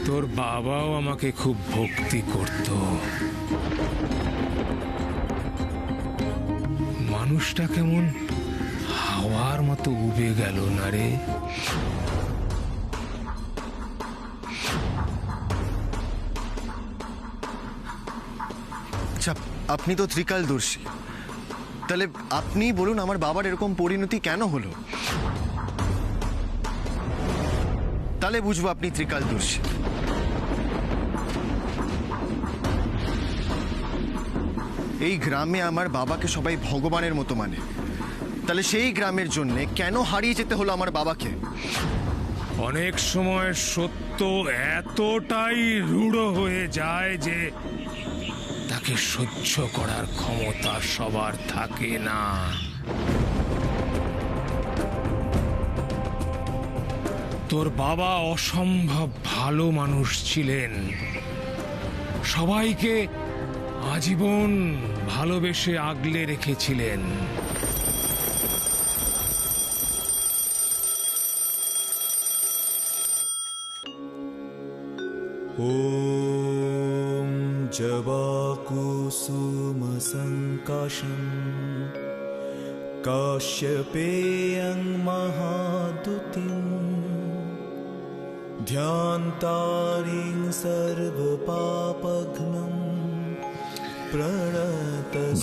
তোর বাবাও আমাকে খুব ভক্তি করত। মানুষটা কেমন হাওয়ার মতো উবে গেল না রে? আচ্ছা, আপনি তো ত্রিকালদর্শী, তাহলে আপনি বলুন আমার বাবার এরকম পরিণতি কেন হলো? তাহলে বুঝবো আপনি ত্রিকালদর্শী। এই গ্রামে আমার বাবাকে সবাই ভগবানের মতো মানে, তাহলে সেই গ্রামের জন্য কেন হারিয়ে যেতে হলো আমার বাবাকে? অনেক সময় সত্য এতটাই রূঢ় হয়ে যায় যে তাকে সহ্য করার ক্ষমতা সবার থাকে না। তোর বাবা অসম্ভব ভালো মানুষ ছিলেন, সবাইকে আজীবন ভালোবেসে আগলে রেখেছিলেন। ॐ जवाकुसुमसङ्काशम् काश्यपेयं महादुतिम् ध्यान्तारिं सर्वपापघ्नं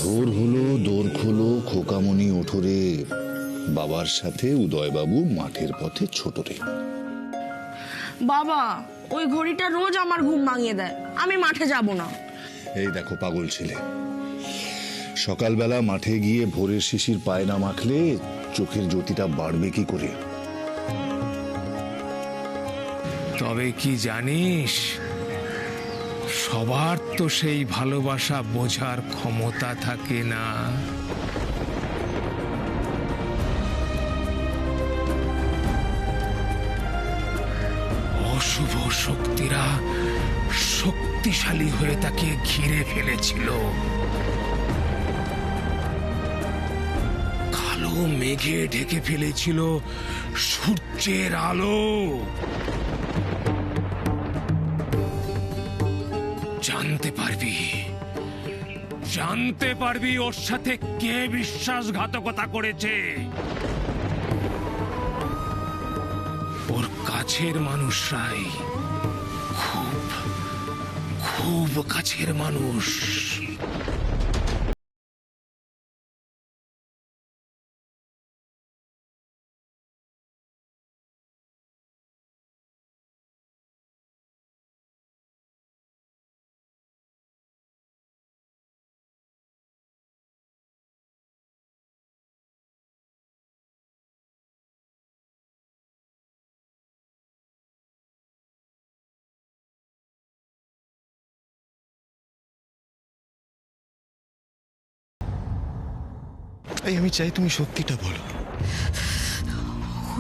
ভোর হলো, দোর খোলো, খোকামণি ওঠো রে। বাবার সাথে উদয়বাবু মাঠের পথে ছোট রে। বাবা, ওই ঘড়িটা রোজ আমার ঘুম ভাঙিয়ে দেয়, আমি মাঠে যাব না। এই দেখো পাগল ছেলে, সকালবেলা মাঠে গিয়ে ভোরের শিশির পায়ে না মাখলে চোখের জ্যোতিটা বাড়বে কি করে? তবে কি জানিস, সবার তো সেই ভালোবাসা বোঝার ক্ষমতা থাকে না। অশুভ শক্তিরা শক্তিশালী হয়ে তাকে ঘিরে ফেলেছিল। কালো মেঘে ঢেকে ফেলেছিল সূর্যের আলো। জানতে পারবি ওর সাথে কে বিশ্বাসঘাতকতা করেছে। ওর কাছের মানুষরাই, খুব খুব কাছের মানুষ। এই আমি চাই তুমি সত্যিটা বলো।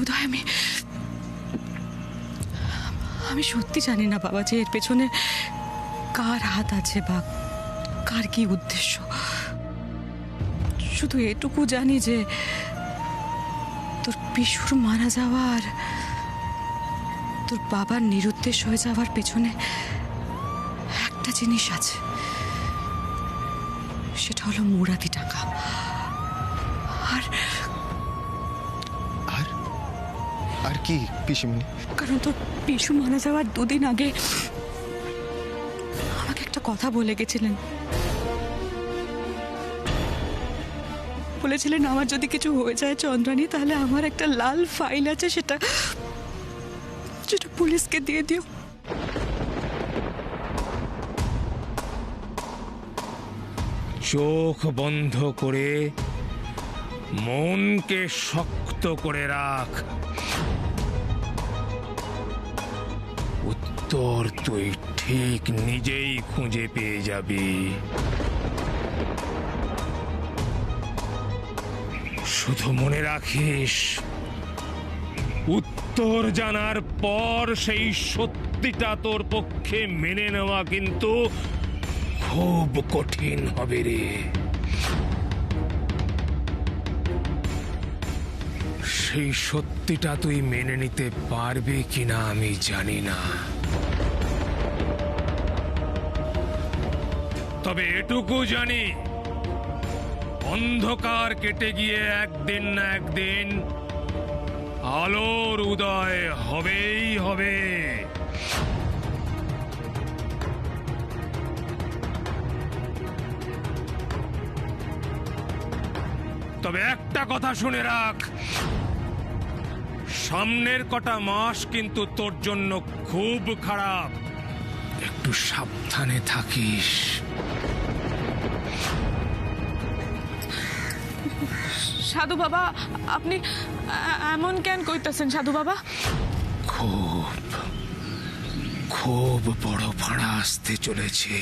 উদয়, আমি সত্যি জানি না বাবা যে এর পেছনে কার হাত আছে বা কার কি উদ্দেশ্য। শুধু এটুকু জানি যে তোর পিসুর মারা যাওয়ার, তোর বাবার নিরুদ্দেশ হয়ে যাওয়ার পেছনে একটা জিনিস আছে, সেটা হলো মুরাদি টাকা। আর আর আর কি পিসিমণি? কারণ তোর পিসু মারা যাওয়ার দুদিন আগে আমাকে একটা কথা বলে গেছিলেন। বলেছিলেন আমার যদি কিছু হয়ে যায় চন্দ্রানী, তাহলে আমার একটা লাল ফাইল আছে, সেটা পুলিশকে দিয়ে দিও। চোখ বন্ধ করে মনকে শক্ত করে রাখ, উত্তর তুই ঠিক নিজেই খুঁজে পেয়ে যাবি। শুধু মনে রাখিস, উত্তর জানার পর সেই সত্যিটা তোর পক্ষে মেনে নেওয়া কিন্তু খুব কঠিন হবে রে। সেই সত্যিটা তুই মেনে নিতে পারবি কিনা আমি জানি না। তবে এটুকু জানি, অন্ধকার কেটে গিয়ে একদিন না একদিন আলোর উদয় হবেই হবে। তবে একটা কথা শুনে রাখ, সামনের কটা মাস কিন্তু তোর জন্য খুব খারাপ। একটু সাবধানে থাকিস। সাধু বাবা, আপনি এমন কেন কইতাছেন সাধু বাবা? খুব খুব বড় ভাড়া আসতে চলেছে।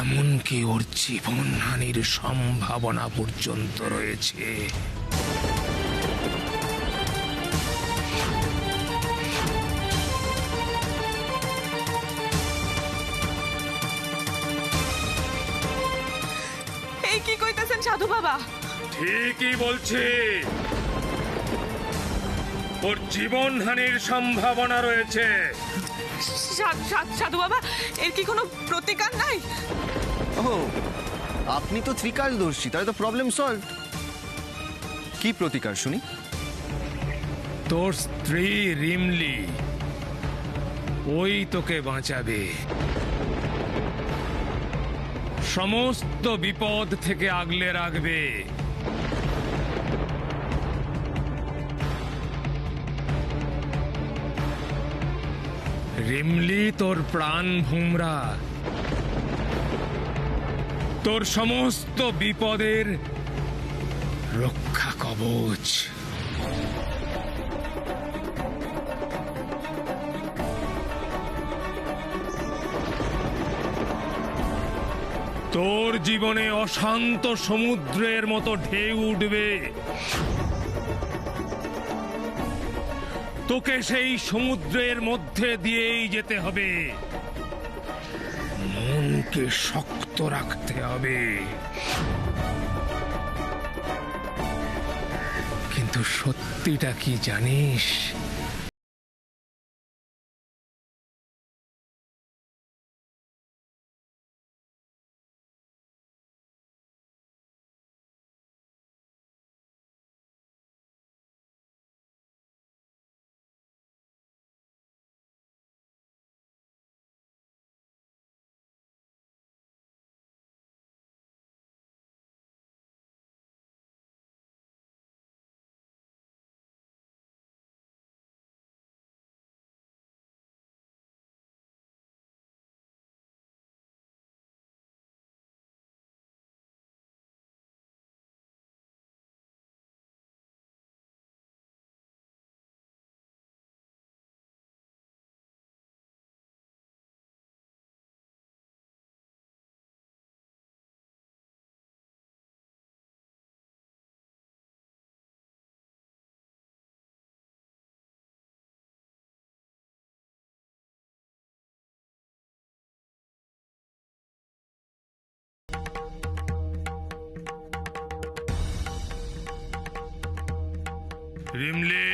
এমনকি ওর জীবনহানির সম্ভাবনা পর্যন্ত রয়েছে। এই কি কইতাছেন সাধু বাবা? ঠিকই বলছি, ওর জীবনহানির সম্ভাবনা রয়েছে। সাধু বাবা, এর কি কোনো প্রতিকার নাই? ও, আপনি তো ত্রিকালদর্শী, তাহলে তো প্রবলেম সলভ। কি প্রতিকার শুনি? তোর স্ত্রী রিমলি, ওই তোকে বাঁচাবে। সমস্ত বিপদ থেকে আগলে রাখবে। রিমলি তোর প্রাণ ভুমরা, তোর সমস্ত বিপদের রক্ষা কবচ। তোর জীবনে অশান্ত সমুদ্রের মতো ঢেউ উঠবে। তোকে সেই সমুদ্রের মধ্যে দিয়েই যেতে হবে। মনকে শক্ত রাখতে হবে। কিন্তু সত্যিটা কি জানিস? রিমলি,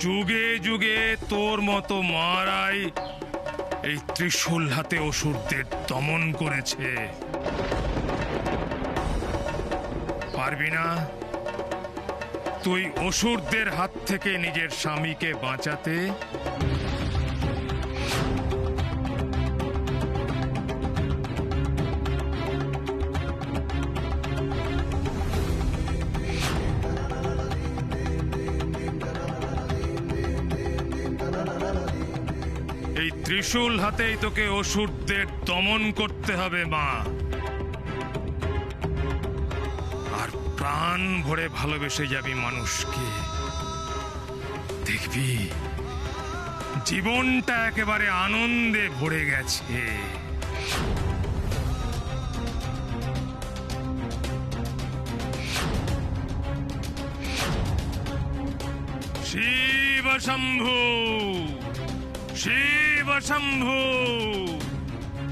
যুগে যুগে তোর মতো মারাই এই ত্রিশূল হাতে অসুরদের দমন করেছে। পারবি না তুই অসুরদের হাত থেকে নিজের স্বামীকে বাঁচাতে? এই ত্রিশূল হাতেই তোকে অসুরদের দমন করতে হবে মা। আর প্রাণ ভরে ভালোবেসে যাবি মানুষকে। দেখবি জীবনটা একেবারে আনন্দে ভরে গেছে। শিব শম্ভু, শিব শম্ভু,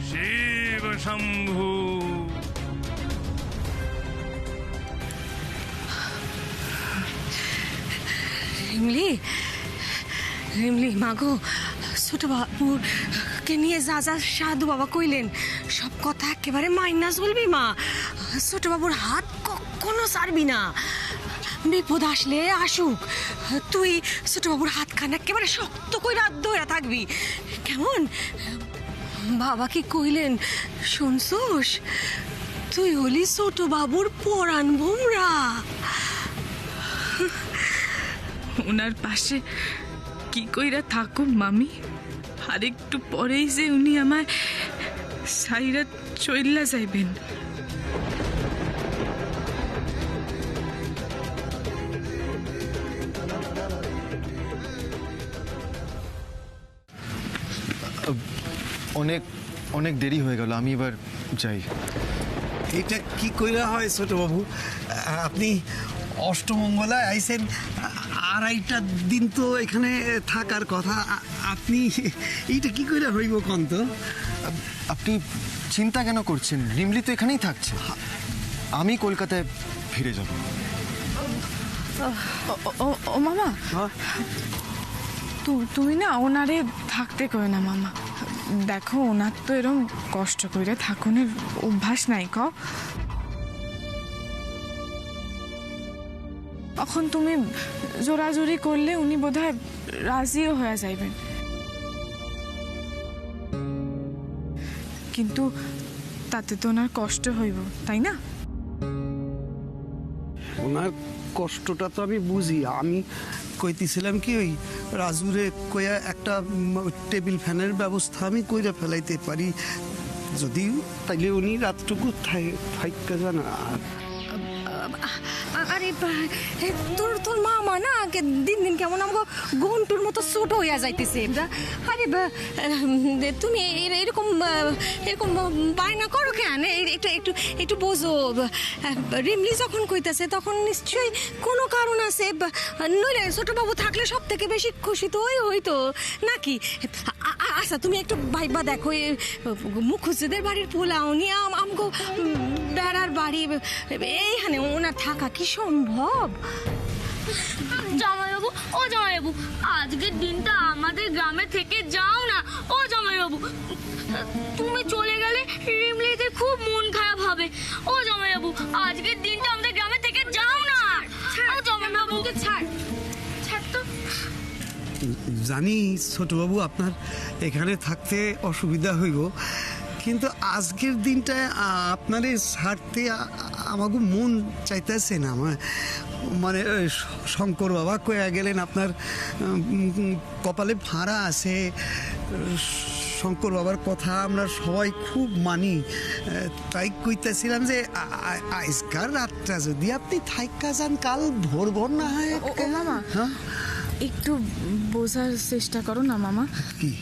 শিব শম্ভু। রিমলি, রিমলি মাগো, ছোট বাবুকে নিয়ে যা যা সাধু বাবা কইলেন সব কথা একেবারে মাইনা চলবি মা। ছোট বাবুর হাত কখনো ছাড়বি না। বিপদ আসলে আসুক, তুই ছোট বাবুর হাতখানা একেবারে শক্ত কইরা ধরে থাকবি, কেমন? বাবা কি কইলেন শুনছোস? তুই হলি ছোট বাবুর পরাণ ভোমরা। ওনার পাশে কি কইরা থাকুম মামি, আর একটু পরেই যে উনি আমায় সাইরা চইল্লা যাইবেন। অনেক অনেক দেরি হয়ে গেল, আমি এবার যাই। এটা কি কইরা হয় ছোট বাবু? আপনি অষ্টমঙ্গলায় আইছেন, আড়াইটা দিন তো এখানে থাকার কথা। আপনি এইটা কি কইরা হইব কন্ত? আপনি চিন্তা কেন করছেন? রিমলি তো এখানেই থাকছে, আমি কলকাতায় ফিরে যাব। ও মামা, তুমি না ওনারে থাকতে কই না মামা। দেখো ওনার তো এরকম কষ্ট করে থাকুনের অভ্যাস নাই। এখন তুমি জোরাজোরি করলে উনি বোধহয় রাজিও হয়ে যাইবেন, কিন্তু তাতে তো ওনার কষ্ট হইব, তাই না? ওনার কষ্টটা তো আমি বুঝি। আমি কইতেছিলাম কি, ওই রাজুরে কইয়া একটা টেবিল ফ্যানের ব্যবস্থা আমি কইরা ফেলাইতে পারি, যদি তাইলে উনি রাতটুকু থাইকা যান। আরে তোর মামা না দিন দিন কেমন আমাকে ঘন্টুর মতো ছোট হইয়া যাইতেছে। আরে তুমি এরকম এরকম বায়না করো কেন? একটু একটু একটু বোঝো। রিমলি যখন কইতাছে তখন নিশ্চয়ই কোনো কারণ আছে, নইলে ছোট বাবু থাকলে সব থেকে বেশি খুশি তো হইতো নাকি? আচ্ছা তুমি একটু ভাইবা দেখো, মুখুজ্জেদের বাড়ির পোলাও নিয়ে আমগো বেড়ার বাড়ি এইখানে ওনার থাকা কি সম্ভব? জামাইবাবু, ও জামাইবাবু, আজকের দিনটা আমাদের গ্রামে থেকে যাও না। ও জামাইবাবু, তুমি চলে গেলে রিমলিদের খুব মন খারাপ হবে। ও জামাইবাবু, আজকের দিনটা আমাদের গ্রামে থেকে যাও না। ও জামাইবাবু, ছাড় ছাড় তো। জানি ছোটবাবু আপনার এখানে থাকতে অসুবিধা হইব, কিন্তু আজকের দিনটায় আপনারে ছাড়তে আমাকে মন চাইতেছে না। মানে শঙ্কর বাবা কয়া গেলেন আপনার কপালে ভাড়া আছে। শঙ্কর বাবার কথা আমরা সবাই খুব মানি, তাই কইতেছিলাম যে আজকাল রাতটা যদি আপনি থাইকা যান, কাল ভোর ভোর না হয়। ও মামা, হ্যাঁ একটু বোঝার চেষ্টা করো না মামা। কি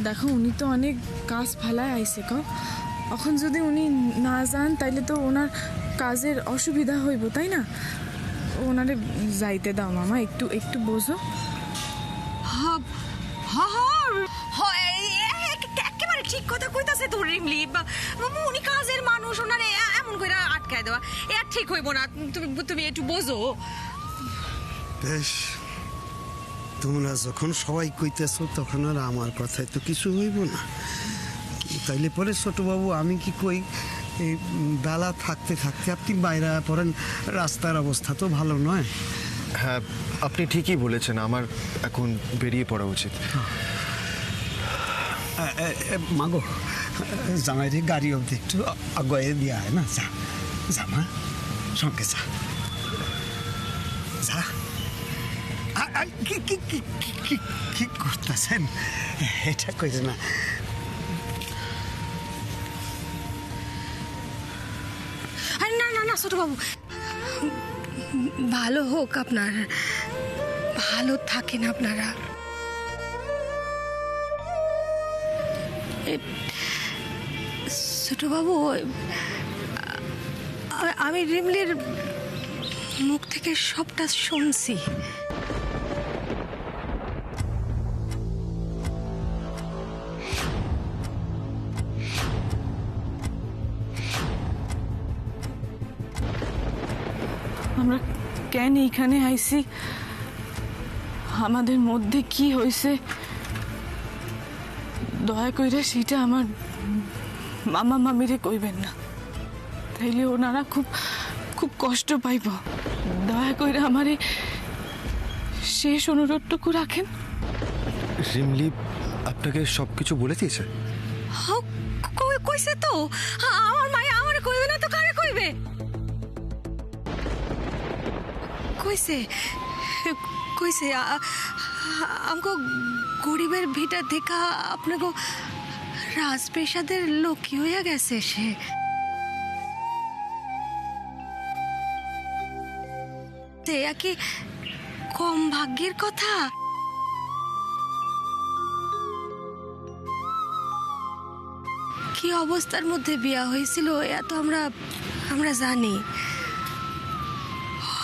দেখো উনি তো অনেক কাজ ফেলায় আইসে। এখন যদি উনি না যান তাইলে তো ওনার কাজের অসুবিধা হইব, তাই না? ওনারে যাইতে দাও মামা, একটু একটু বোঝো। একেবারে ঠিক কথা কইতাছে তোর রিমলি। উনি কাজের মানুষ, ওনারে এমন করে আটকায় দেওয়া ঠিক হইব না। তুমি একটু বোঝো। বেশ, তোমরা যখন সবাই কইতেছো তখন আর আমার কথায় তো কিছু হইব না। তাইলে পরে ছোটবাবু আমি কি কই, এই বেলা থাকতে থাকতে আপনি বাইরে পড়েন, রাস্তার অবস্থা তো ভালো নয়। হ্যাঁ, আপনি ঠিকই বলেছেন, আমার এখন বেরিয়ে পড়া উচিত। মাগো, জামাইরে গাড়ি অবধি একটু আগে দিয়া হয় না? যা যা মা, সঙ্গে যা যা। কি করতেছেন? এটা কইছে না। না না না ছোট বাবু, ভালো হোক আপনার, ভালো থাকেন আপনারা। ছোট বাবু, আমি রিমলির মুখ থেকে সবটা শুনছি। আমরা কেন এইখানে আইছি আমাদের মধ্যে কি হয়েছে দয়া কইরা সেটা আমার মামা মামিরে কইবেন না, তাইলে ওনারা খুব খুব কষ্ট পাইব। দয়া কইরা আমারে শেষ অনুরোধটুকু রাখেন। রিমলি আপনাকে সবকিছু বলে দিয়েছে? কইছে তো, আমার মায়ে আমারে কইবে না তো কারে কইবে? কইছে কইছে আমগো গরিবের ভিটা দেখা আপনাকে রাজপ্রাসাদের লোকই হইয়া গেছে সে। কি কম ভাগ্যের কথা? কি অবস্থার মধ্যে বিয়া হয়েছিল এত আমরা জানি।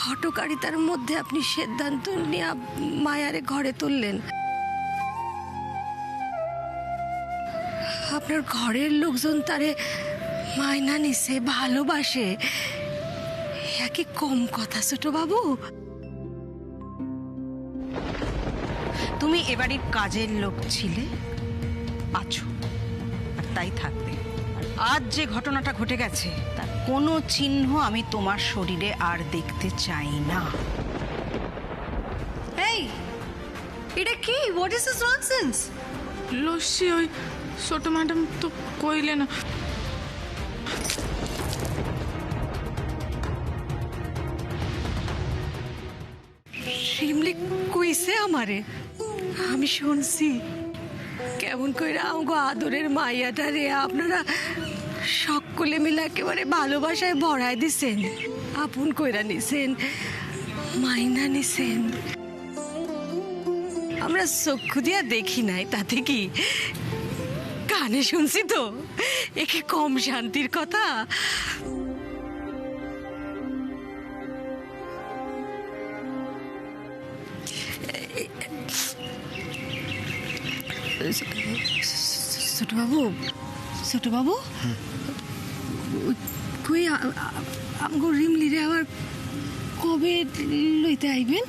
হঠকারিতার মধ্যে আপনি সিদ্ধান্ত নিয়ে মায়ারে ঘরে তুললেন। আপনার ঘরের লোকজন তারে মাইনা নিছে, ভালোবাসে, কি কম কথা ছোট বাবু? তুমি এবাড়ির কাজের লোক ছিলে, আছো, আর তাই থাকবে। আর আজ যে ঘটনাটা ঘটে গেছে তার কোনো চিহ্ন আমি তোমার শরীরে আর দেখতে চাই না। এই, এটা কি? What is this nonsense? Lassi ওই ছোট ম্যাডাম তো কইলে না। শিমলি কইছে আমারে, আমি শুনছি কেমন কইরা আমগো আদরের মাইয়াটা রে আপনারা সকলে মিলে একেবারে ভালোবাসায় ভরায় দিছেন, আপন কইরা নিছেন, মাইনা নিছেন। আমরা চক্ষু দিয়া দেখি নাই, তাতে কি কানে শুনছি তো, একে কম শান্তির কথা? ছোটবাবু, ছোটবাবু, কই আমগো রিমলিরে আবার কবে লইতে আইবেন?